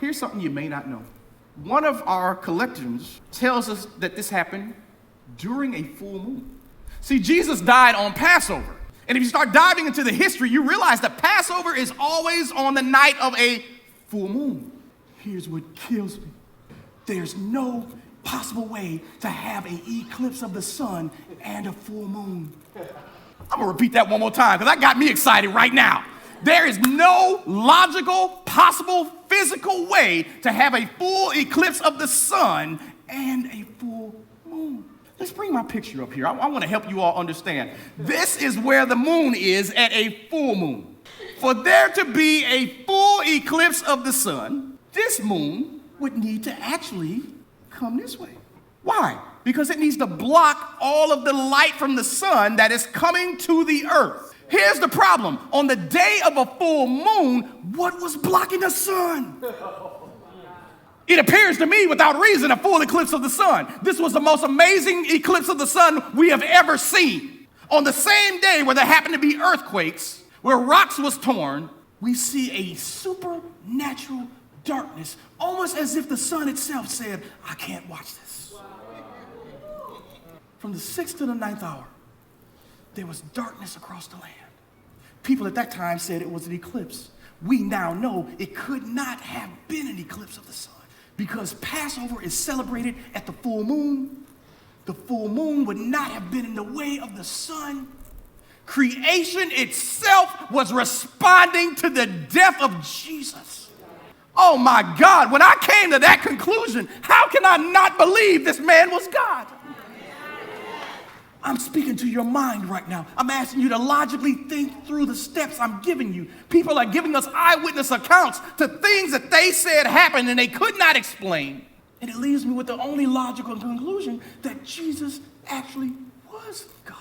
Here's something you may not know. One of our collections tells us that this happened during a full moon. See, Jesus died on Passover. And if you start diving into the history, you realize that Passover is always on the night of a full moon. Here's what kills me. There's no possible way to have an eclipse of the sun and a full moon. I'm gonna repeat that one more time because that got me excited right now. There is no logical, possible, physical way to have a full eclipse of the sun and a full moon. Let's bring my picture up here. I want to help you all understand. This is where the moon is at a full moon. For there to be a full eclipse of the sun, this moon would need to actually come this way. Why? Because it needs to block all of the light from the sun that is coming to the earth. Here's the problem. On the day of a full moon, what was blocking the sun? It appears to me, without reason, a full eclipse of the sun. This was the most amazing eclipse of the sun we have ever seen. On the same day where there happened to be earthquakes, where rocks was torn, we see a supernatural darkness, almost as if the sun itself said, I can't watch this. From the 6th to the 9th hour, there was darkness across the land. People at that time said it was an eclipse. We now know it could not have been an eclipse of the sun because Passover is celebrated at the full moon. The full moon would not have been in the way of the sun. Creation itself was responding to the death of Jesus. Oh my God, when I came to that conclusion, how can I not believe this man was God? I'm speaking to your mind right now. I'm asking you to logically think through the steps I'm giving you. People are giving us eyewitness accounts to things that they said happened and they could not explain. And it leaves me with the only logical conclusion that Jesus actually was God.